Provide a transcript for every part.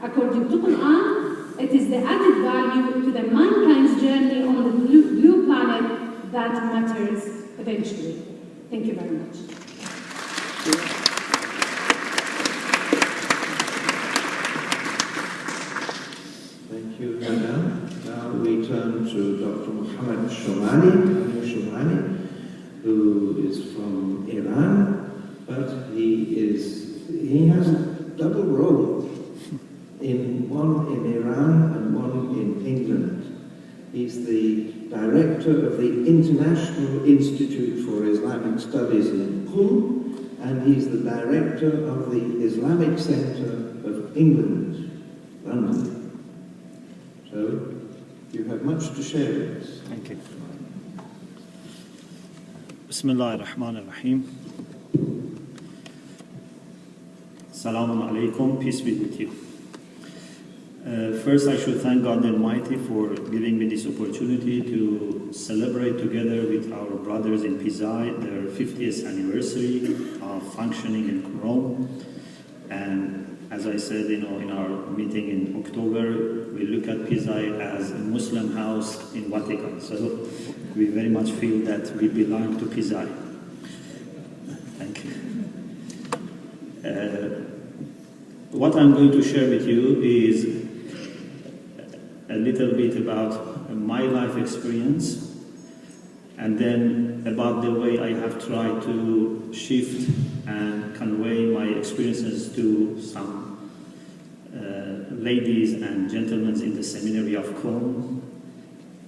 According to Quran, it is the added value to the mankind's journey on the blue planet that matters eventually. Thank you very much. Thank you, Hannah. Now we turn to Dr. Muhammad Shomali, who is from Iran, but he has a double role, one in Iran and one in England. He's the director of the International Institute for Islamic Studies in Qom, and he's the director of the Islamic Center of England, London. So, you have much to share with us. Thank you. Bismillah ar-Rahman ar-Rahim. Assalamu alaikum, peace be with you. First, I should thank God Almighty for giving me this opportunity to celebrate together with our brothers in PISAI their 50th anniversary of functioning in Rome. And as I said, in our meeting in October, we look at PISAI as a Muslim house in Vatican. So we very much feel that we belong to PISAI. Thank you. What I'm going to share with you is a little bit about my life experience, and then about the way I have tried to shift and convey my experiences to some ladies and gentlemen in the seminary of Qom.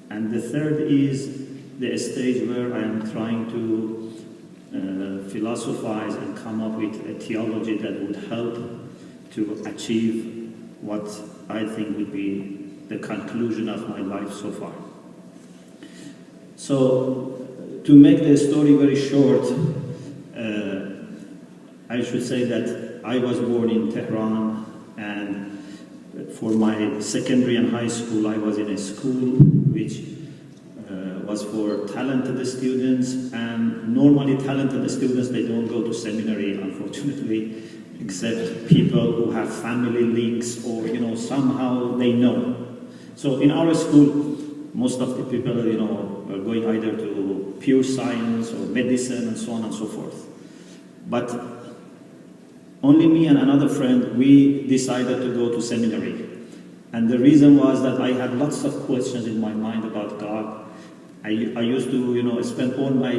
And the third is the stage where I am trying to philosophize and come up with a theology that would help to achieve what I think would be the conclusion of my life so far. So, to make the story very short, I should say that I was born in Tehran, and for my secondary and high school, I was in a school which was for talented students, and normally talented students, they don't go to seminary, unfortunately, except people who have family links or, somehow they know. So in our school, most of the people, are going either to pure science or medicine and so on and so forth. But only me and another friend, we decided to go to seminary. And the reason was that I had lots of questions in my mind about God. I used to, spend all my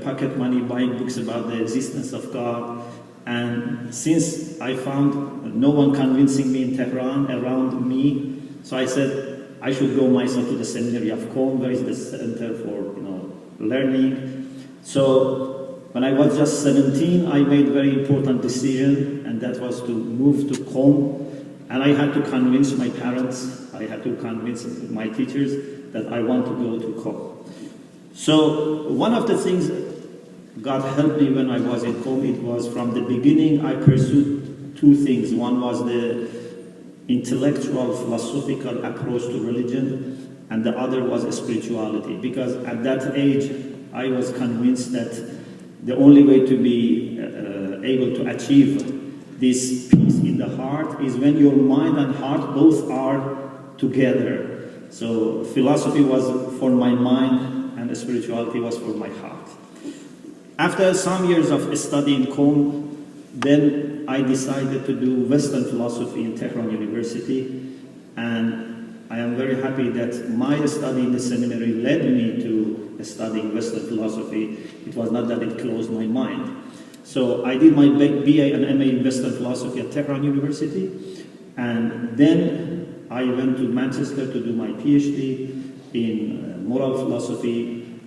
pocket money buying books about the existence of God. And since I found no one convincing me in Tehran around me, so I said, I should go myself to the seminary of Qom, where is the center for learning. So when I was just 17, I made a very important decision, and that was to move to Qom. And I had to convince my parents, I had to convince my teachers that I want to go to Qom. So one of the things God helped me when I was in Qom, it was from the beginning I pursued two things. One was the intellectual, philosophical approach to religion, and the other was spirituality. Because at that age, I was convinced that the only way to be able to achieve this peace in the heart is when your mind and heart both are together. So philosophy was for my mind, and spirituality was for my heart. After some years of study in Qom, then I decided to do Western philosophy in Tehran University, and I am very happy that my study in the seminary led me to studying Western philosophy. It was not that it closed my mind. So I did my BA and MA in Western philosophy at Tehran University, and then I went to Manchester to do my PhD in moral philosophy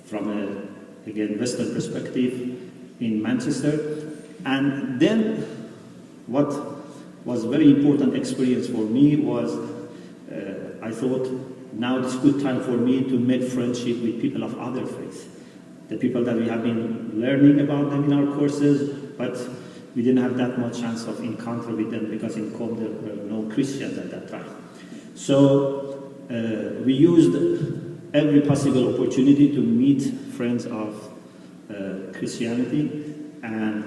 from a, again, Western perspective in Manchester. And then what was a very important experience for me was I thought now it's good time for me to make friendship with people of other faiths. The people that we have been learning about them in our courses, but we didn't have that much chance of encounter with them because in Qom there were no Christians at that time. So we used every possible opportunity to meet friends of Christianity, and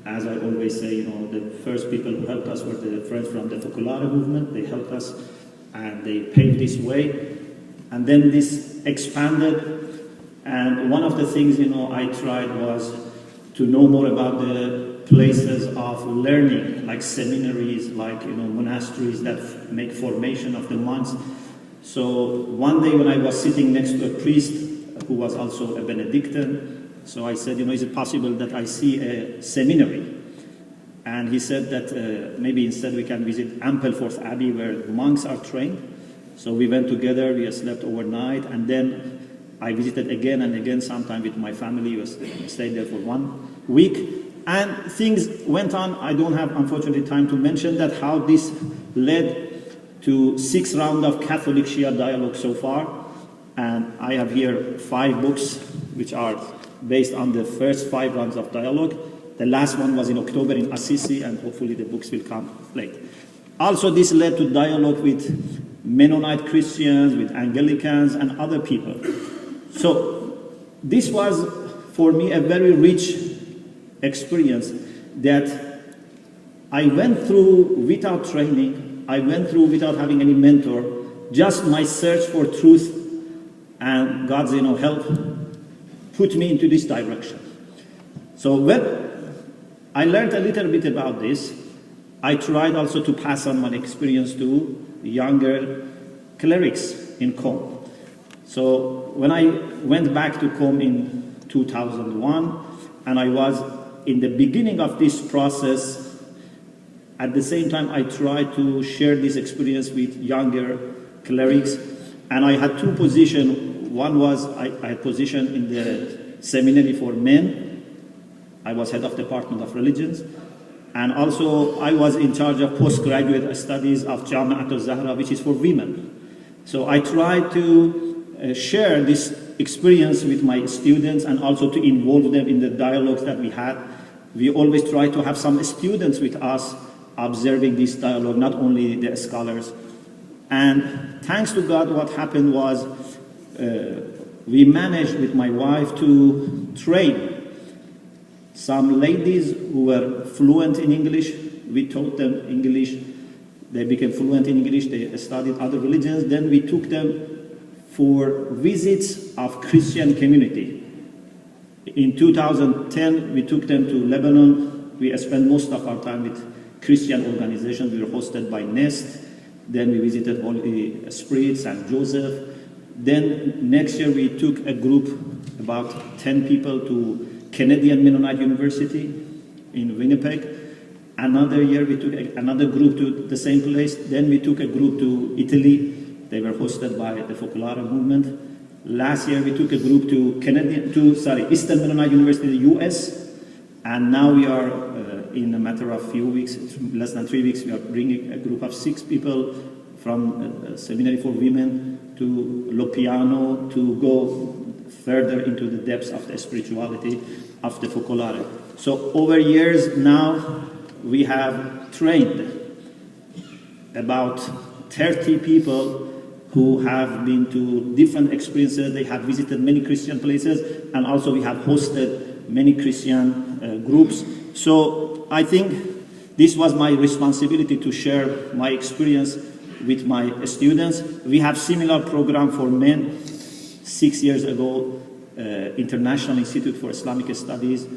as I always say, you know, the first people who helped us were the friends from the Focolare movement. They helped us and they paved this way. And then this expanded. And one of the things, you know, I tried was to know more about the places of learning, like seminaries, like, you know, monasteries that make formation of the monks. So one day when I was sitting next to a priest who was also a Benedictine, so I said, you know, is it possible that I see a seminary? And he said that maybe instead we can visit Ampleforth Abbey where monks are trained. So we went together, we slept overnight, and then I visited again and again, sometime with my family. We stayed there for 1 week. And things went on. I don't have, unfortunately, time to mention that, how this led to 6 rounds of Catholic-Shia dialogue so far. And I have here 5 books, which are based on the first 5 rounds of dialogue. The last one was in October in Assisi, and hopefully the books will come late. Also, this led to dialogue with Mennonite Christians, with Anglicans, and other people. So this was, for me, a very rich experience that I went through without training, I went through without having any mentor, just my search for truth, and God's, you know, help put me into this direction. So when I learned a little bit about this, I tried also to pass on my experience to younger clerics in Qom. So when I went back to Qom in 2001, and I was in the beginning of this process, at the same time I tried to share this experience with younger clerics, and I had 2 positions. One was I had position in the seminary for men. I was head of Department of Religions, and also I was in charge of postgraduate studies of Jami'at al-Zahra, which is for women. So I tried to share this experience with my students and also to involve them in the dialogues that we had. We always try to have some students with us observing this dialogue, not only the scholars. And thanks to God, what happened was we managed with my wife to train some ladies who were fluent in English. We taught them English. They became fluent in English. They studied other religions. Then we took them for visits of Christian community. In 2010, we took them to Lebanon. We spent most of our time with Christian organizations. We were hosted by Nest. Then we visited Holy Spirit, St. Joseph. Then next year we took a group, about 10 people, to Canadian Mennonite University in Winnipeg. Another year we took another group to the same place. Then we took a group to Italy. They were hosted by the Focolare movement. Last year we took a group to Eastern Mennonite University in the US. And now we are, in a matter of few weeks, less than 3 weeks, we are bringing a group of 6 people from Seminary for Women to Lopiano to go further into the depths of the spirituality of the Focolare. So over years now, we have trained about 30 people who have been to different experiences. They have visited many Christian places, and also we have hosted many Christian groups. So I think this was my responsibility to share my experience with my students. We have similar program for men. 6 years ago, International Institute for Islamic Studies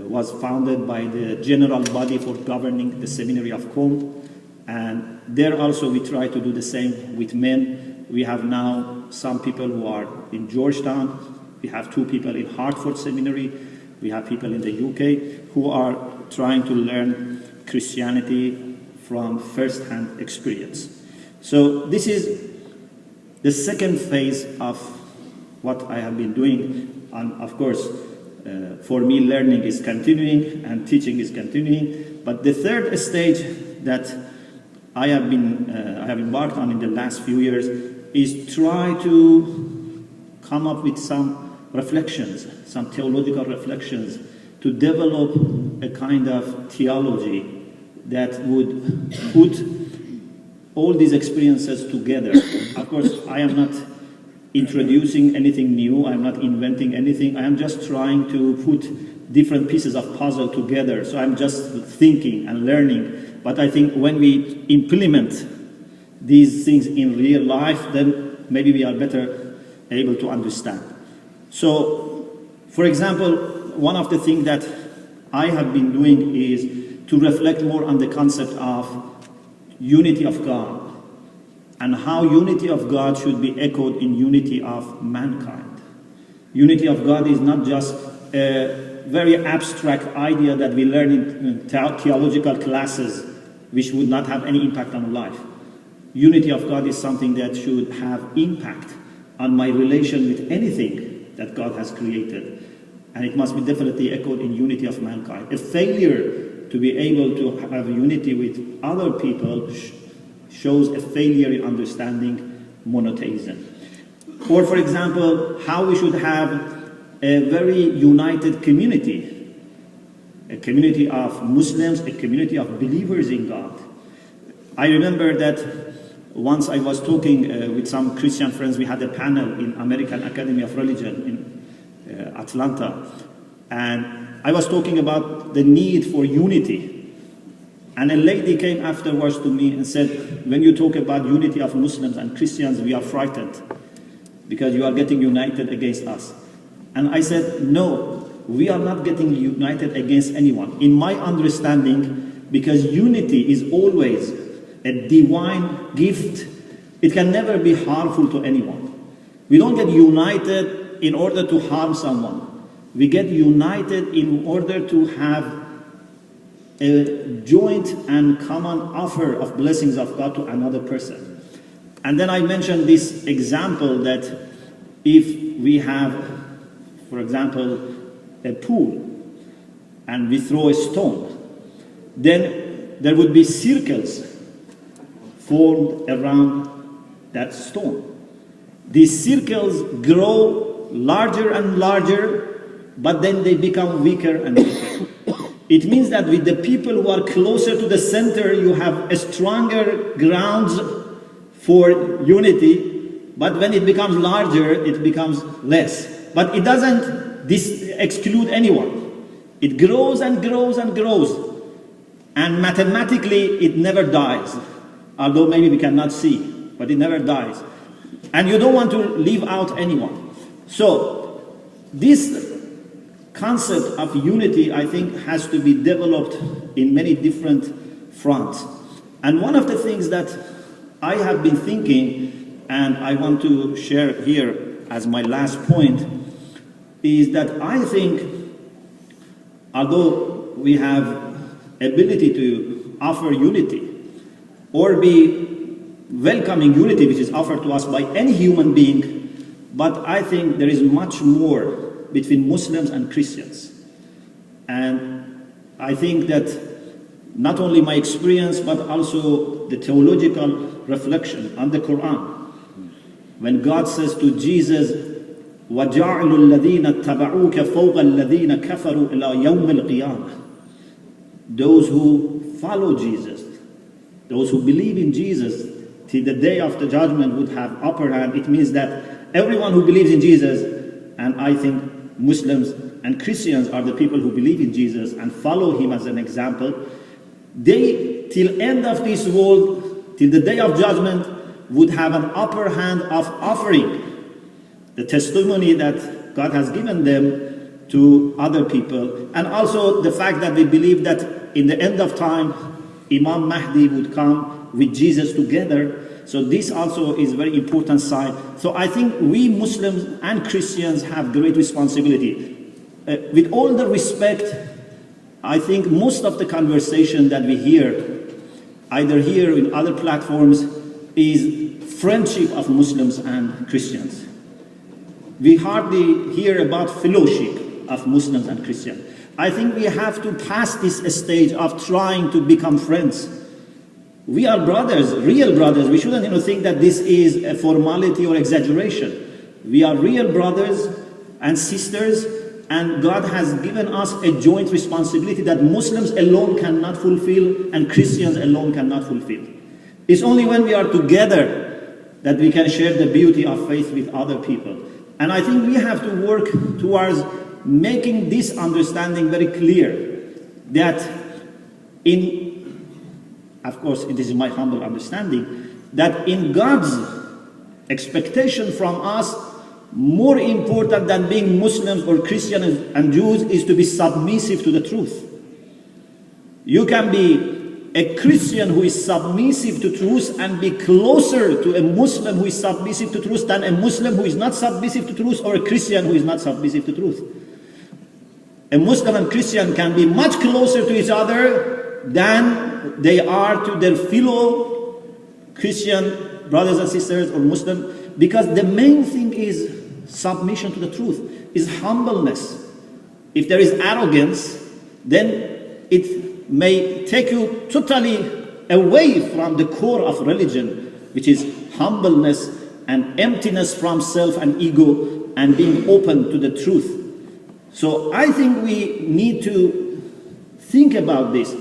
was founded by the general body for governing the seminary of Qom. And there also we try to do the same with men. We have now some people who are in Georgetown. We have 2 people in Hartford Seminary. We have people in the UK who are trying to learn Christianity from first-hand experience. So this is the second phase of what I have been doing. And of course, for me, learning is continuing and teaching is continuing. But the third stage that I have embarked on in the last few years is try to come up with some reflections, some theological reflections, to develop a kind of theology that would put all these experiences together. Of course, I am not introducing anything new, I'm not inventing anything, I am just trying to put different pieces of puzzle together. So I'm just thinking and learning. But I think when we implement these things in real life, then maybe we are better able to understand. So, for example, one of the things that I have been doing is to reflect more on the concept of unity of God and how unity of God should be echoed in unity of mankind. Unity of God is not just a very abstract idea that we learn in theological classes, which would not have any impact on life. Unity of God is something that should have impact on my relation with anything that God has created. And it must be definitely echoed in unity of mankind. A failure to be able to have unity with other people shows a failure in understanding monotheism. Or, for example, how we should have a very united community. A community of Muslims, a community of believers in God. I remember that once I was talking with some Christian friends. We had a panel in American Academy of Religion in Atlanta. And I was talking about the need for unity. And a lady came afterwards to me and said, when you talk about unity of Muslims and Christians, we are frightened because you are getting united against us. And I said, no, we are not getting united against anyone. In my understanding, because unity is always a divine gift, it can never be harmful to anyone. We don't get united in order to harm someone. We get united in order to have a joint and common offer of blessings of God to another person. And then I mentioned this example that if we have, for example, a pool and we throw a stone, then there would be circles formed around that stone. These circles grow larger and larger, but then they become weaker and weaker. It means that with the people who are closer to the center, you have a stronger grounds for unity, but when it becomes larger, it becomes less. But it doesn't exclude anyone. It grows and grows and grows. And mathematically, it never dies. Although maybe we cannot see, but it never dies. And you don't want to leave out anyone. So, this concept of unity, I think, has to be developed in many different fronts. And one of the things that I have been thinking, and I want to share here as my last point, is that I think, although we have ability to offer unity, or be welcoming unity which is offered to us by any human being, but I think there is much more between Muslims and Christians. And I think that not only my experience, but also the theological reflection on the Quran. When God says to Jesus, وَجَعْلُ الَّذِينَ اتَّبَعُوكَ فَوْقَ الَّذِينَ كَفَرُوا إِلَى يَوْمِ الْقِيَامَةِ. Those who follow Jesus, those who believe in Jesus, till the day of the judgment would have upper hand. It means that everyone who believes in Jesus, and I think Muslims and Christians are the people who believe in Jesus and follow him as an example, they, till end of this world, till the day of judgment, would have an upper hand of offering the testimony that God has given them to other people. And also the fact that we believe that in the end of time, Imam Mahdi would come with Jesus together. So this also is a very important side. So I think we Muslims and Christians have great responsibility. With all the respect, I think most of the conversation that we hear, either here or in other platforms, is friendship of Muslims and Christians. We hardly hear about fellowship of Muslims and Christians. I think we have to pass this stage of trying to become friends. We are brothers, real brothers. We shouldn't think that this is a formality or exaggeration. We are real brothers and sisters, and God has given us a joint responsibility that Muslims alone cannot fulfill and Christians alone cannot fulfill. It's only when we are together that we can share the beauty of faith with other people. And I think we have to work towards making this understanding very clear that of course, it is my humble understanding, that in God's expectation from us, more important than being Muslims or Christians and Jews is to be submissive to the truth. You can be a Christian who is submissive to truth and be closer to a Muslim who is submissive to truth than a Muslim who is not submissive to truth or a Christian who is not submissive to truth. A Muslim and Christian can be much closer to each other than they are to their fellow Christian brothers and sisters or Muslim, because the main thing is submission to the truth, is humbleness. If there is arrogance, then it may take you totally away from the core of religion, which is humbleness and emptiness from self and ego and being open to the truth. So I think we need to think about this.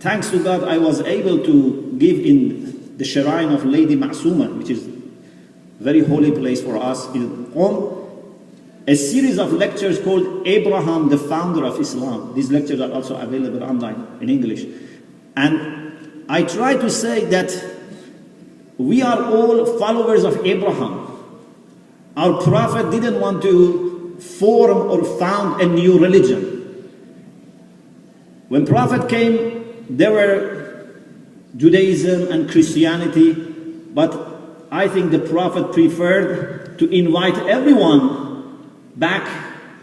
Thanks to God, I was able to give in the shrine of Lady Ma'suma, which is a very holy place for us, on a series of lectures called Abraham, the founder of Islam. These lectures are also available online in English. And I try to say that we are all followers of Abraham. Our prophet didn't want to form or found a new religion. When prophet came, there were Judaism and Christianity, but I think the prophet preferred to invite everyone back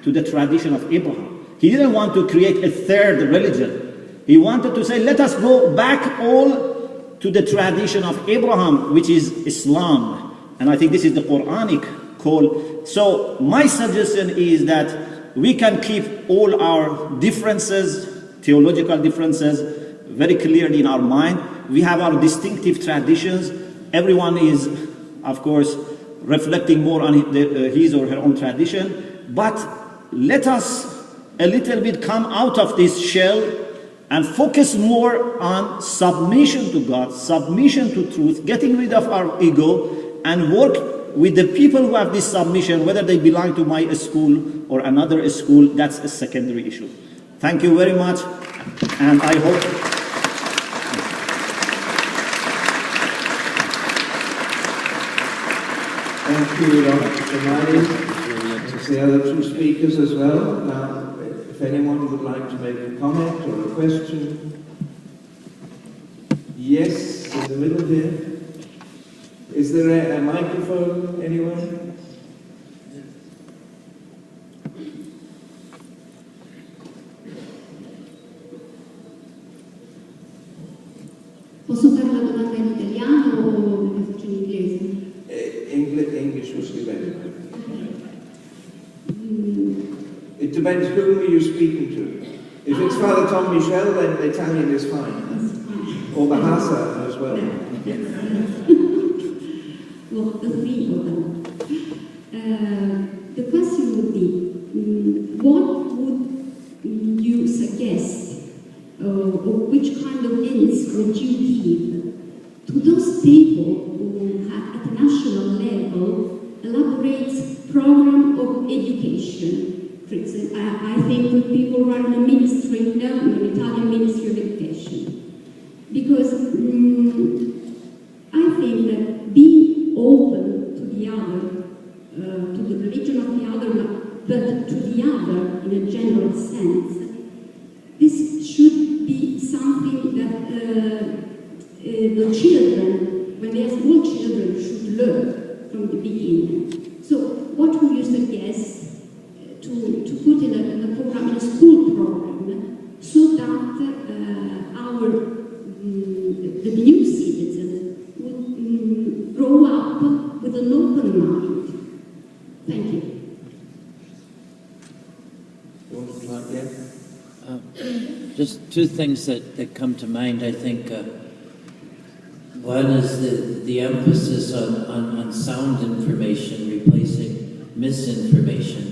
to the tradition of Abraham. He didn't want to create a third religion. He wanted to say, let us go back all to the tradition of Abraham, which is Islam. And I think this is the Quranic call. So my suggestion is that we can keep all our differences, theological differences, very clearly in our mind. We have our distinctive traditions. Everyone is, of course, reflecting more on his or her own tradition. But let us a little bit come out of this shell and focus more on submission to God, submission to truth, getting rid of our ego, and work with the people who have this submission, whether they belong to my school or another school. That's a secondary issue. Thank you very much, and I hope... Thank you, Dr. Shomali. The other two speakers as well. Now, if anyone would like to make a comment or a question. Yes, in the middle here. Is there a microphone anywhere? Posso fare una domanda in italiano o la faccio in inglese? English was better. It depends whom you're speaking to. If it's Father Tom Michel, then Italian is fine. Or Bahasa as well. Well, three of them. The question would be, what would you suggest, or which kind of hints would you give to those people who have, at the national level, elaborate program of education? For example, I think that people run a ministry, no, an Italian Ministry of Education. Because I think that being open to the other, to the religion of the other, but to the other in a general sense, this should be something that the children, when they are small children, should learn from the beginning. So what would you suggest to put in a program, in a school program, so that the new citizens would grow up with an open mind? Thank you. Just two things that come to mind. I think one is the emphasis on sound information replacing misinformation.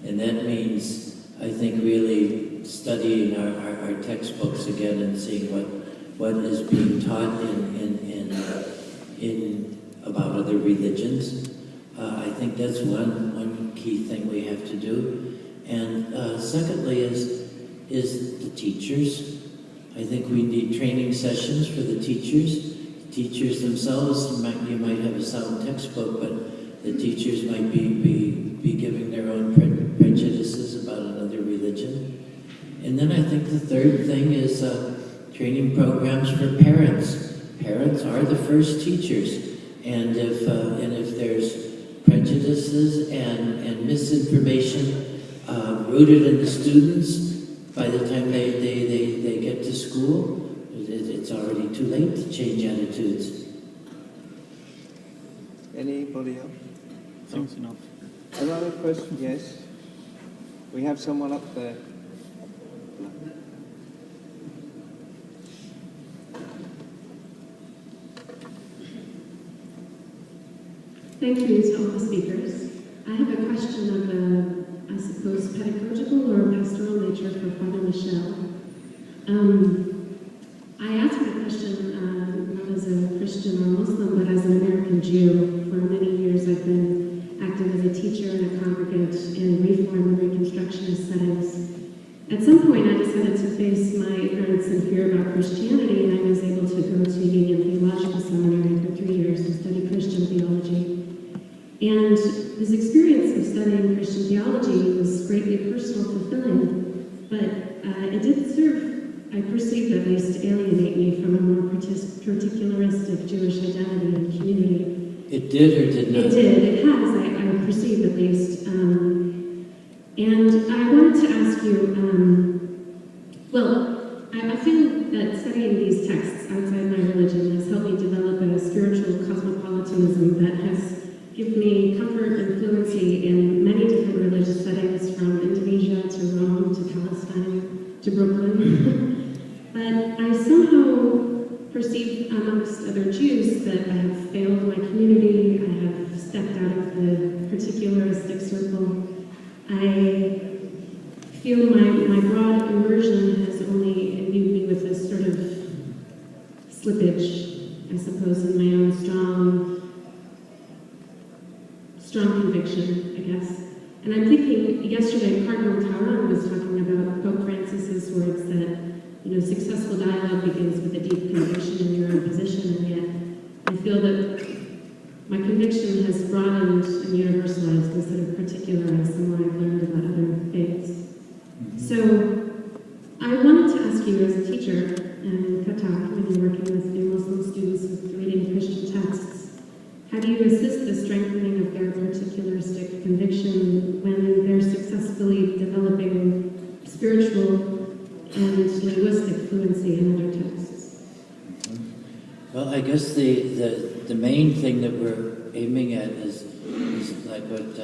And that means, I think, really studying our textbooks again and seeing what is being taught in about other religions. I think that's one key thing we have to do. And secondly is the teachers. I think we need training sessions for the teachers. Teachers themselves, you might have a sound textbook, but the teachers might be giving their own prejudices about another religion. And then I think the third thing is training programs for parents. Parents are the first teachers, and if there's prejudices and misinformation rooted in the students, by the time they get to school, it's already too late to change attitudes. Anybody else? Thanks enough. Another question? Yes. We have someone up there. Thank you to all the speakers. I have a question of I suppose, pedagogical or pastoral nature for Father Michel. I asked my question not as a Christian or Muslim, but as an American Jew. For many years I've been active as a teacher and a congregant in Reform and Reconstructionist settings. At some point I decided to face my ignorance and fear about Christianity, and I was able to go to Union Theological Seminary for 3 years and study Christian theology. And this experience of studying Christian theology was greatly personal, fulfilling, but it did serve, I perceived at least, to alienate me from a more particularistic Jewish identity and community. It did or did not? It did. It has, I perceived at least. And I wanted to ask you, I found that studying these texts outside my religion has helped me develop a spiritual cosmopolitanism that has given me comfort and fluency in many different religious settings, from Indonesia to Rome to Palestine to Brooklyn. But I somehow perceive amongst other Jews that I have failed my community, I have stepped out of the particularistic circle. I feel my broad immersion has only imbued me with this sort of slippage, I suppose, in my own strong conviction, I guess. And I'm thinking, yesterday Cardinal Taran was talking about Pope Francis's words that, successful dialogue begins with a deep conviction in your own position, and yet I feel that my conviction has broadened and universalized instead of particularized the more I've learned about other faiths. So I wanted to ask you, as a teacher in Qatar, when you're working with new Muslim students with reading Christian texts, how do you assist the strengthening of their particularistic conviction when they're successfully developing spiritual and linguistic fluency in other texts? Well, I guess the main thing that we're aiming at is like what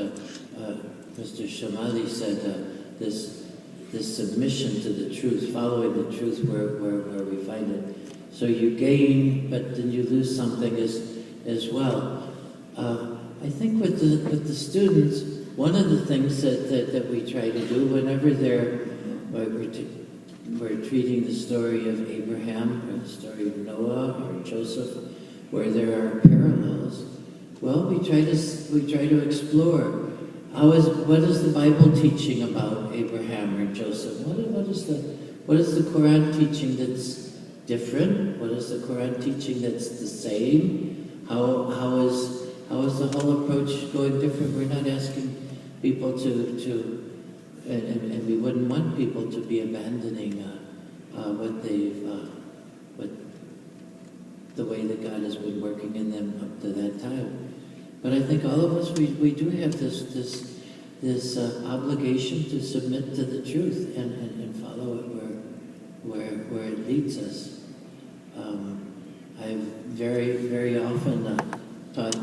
Mr. Shomali said, this submission to the truth, following the truth where we find it. So you gain, but then you lose something as well. I think with the students, one of the things that we try to do whenever we're treating the story of Abraham or the story of Noah or Joseph, where there are parallels, well, we try to explore what is the Bible teaching about Abraham or Joseph? What is the Quran teaching that's different? What is the Quran teaching that's the same? How is the whole approach going different? We're not asking people and we wouldn't want people to be abandoning the way that God has been working in them up to that time. But I think all of us, we do have this obligation to submit to the truth and follow it where it leads us. I've very, very often taught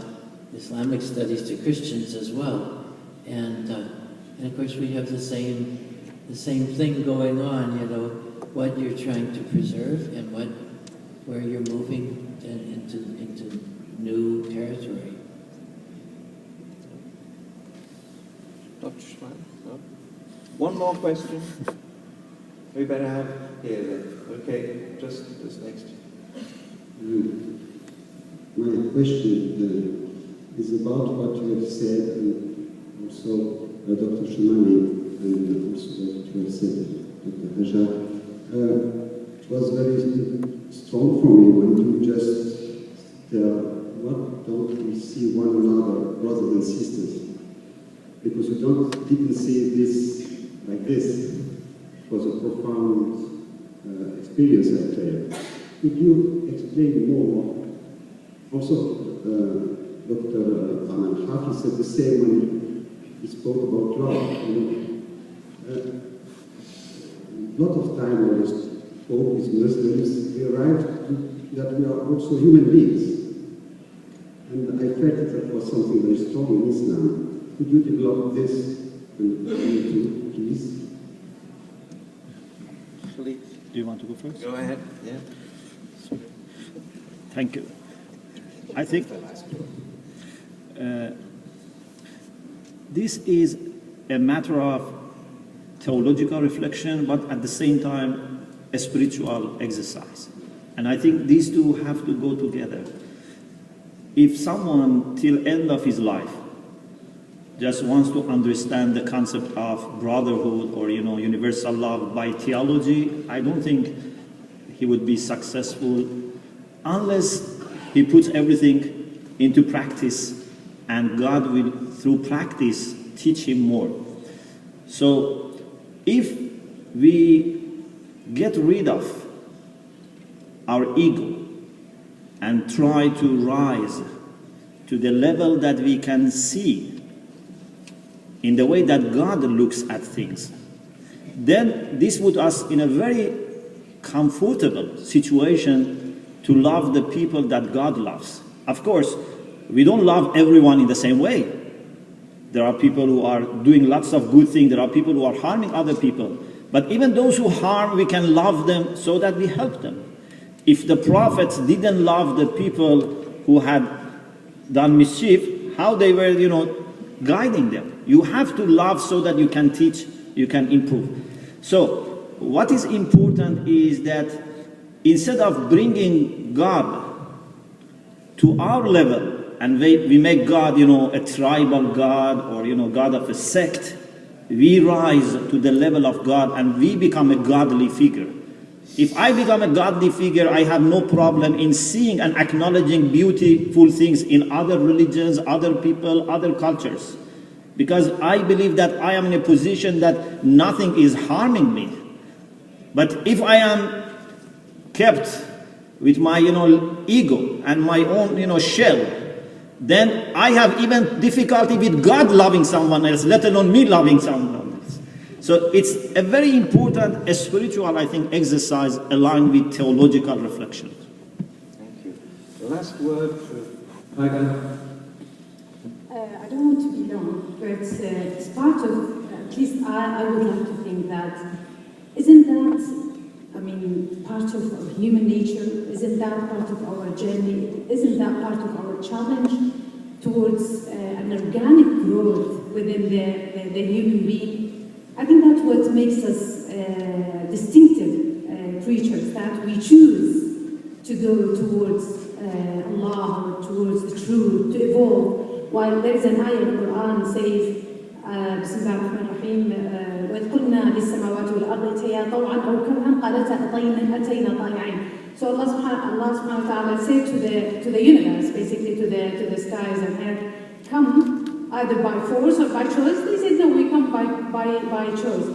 Islamic studies to Christians as well, and of course we have the same thing going on. What you're trying to preserve and where you're moving into new territory. Dr. Shomali? No? One more question. We better have here then. Okay, just next. My question is about what you have said, and also Dr. Shomali and also what you have said, Dr. Hajar. It was very strong for me when you just tell, what don't we see one another, brothers and sisters? Because you didn't see this like this. It was a profound experience, I tell you. Could you explain more? Also, Dr. Aman Hafi said the same when he spoke about love. A lot of time when we spoke with Muslims, we arrived to that we are also human beings. And I felt that was something very strong in Islam. Could you develop this and please? Do you want to go first? Go ahead. Yeah. Thank you. I think this is a matter of theological reflection, but at the same time, a spiritual exercise. And I think these two have to go together. If someone, till end of his life, just wants to understand the concept of brotherhood or, universal love by theology, I don't think he would be successful unless he puts everything into practice, and God will, through practice, teach him more. So, if we get rid of our ego and try to rise to the level that we can see in the way that God looks at things, then this puts us in a very comfortable situation to love the people that God loves. Of course, we don't love everyone in the same way. There are people who are doing lots of good things. There are people who are harming other people. But even those who harm, we can love them so that we help them. If the prophets didn't love the people who had done mischief, how they were, guiding them? You have to love so that you can teach, you can improve. So, what is important is that instead of bringing God to our level, and we make God, a tribal God or, God of a sect, we rise to the level of God and we become a godly figure. If I become a godly figure, I have no problem in seeing and acknowledging beautiful things in other religions, other people, other cultures. Because I believe that I am in a position that nothing is harming me. But if I am kept with my, ego and my own, shell, then I have even difficulty with God loving someone else, let alone me loving someone else. So it's a very important, a spiritual, I think, exercise aligned with theological reflection. Thank you. The last word for Hagar. I don't want to be long, but it's part of, at least I would like to think that, isn't that, part of human nature? Isn't that part of our journey? Isn't that part of our challenge towards an organic growth within the human being? I think that's what makes us distinctive creatures, that we choose to go towards Allah, or towards the truth, to evolve. While there is an ayah in the Quran says, Bismillah ar-Rahman ar-Rahim, وَإِذْ قُلْنَا لِلسَّمَاوَاتِ وَالْأَرْضِ ائْتَيَا طَوْعًا أَوْ كَرْهًا قَالَتَا أَتَيْنَا طَائِعِينَ. So Allah subhanahu wa ta'ala said to the universe, basically to the skies and earth, come either by force or by choice. They said, no, we come by choice.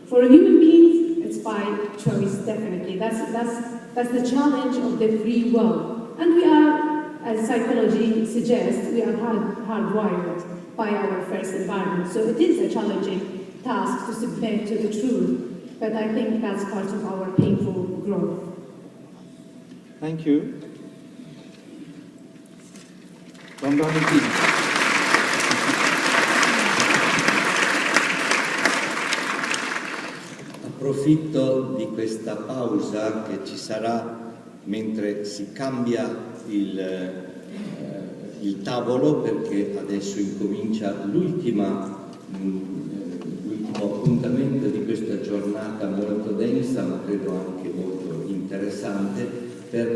For human beings, it's by choice, definitely. That's the challenge of the free will. And we are, as psychology suggests, we are hardwired by our first environment. So it is a challenging task to submit to the truth, but I think that's part of our painful growth. Thank you. Approfitto di questa pausa che ci sarà mentre si cambia il tavolo, perché adesso incomincia l'ultimo appuntamento di questa giornata molto densa, ma credo anche molto interessante, per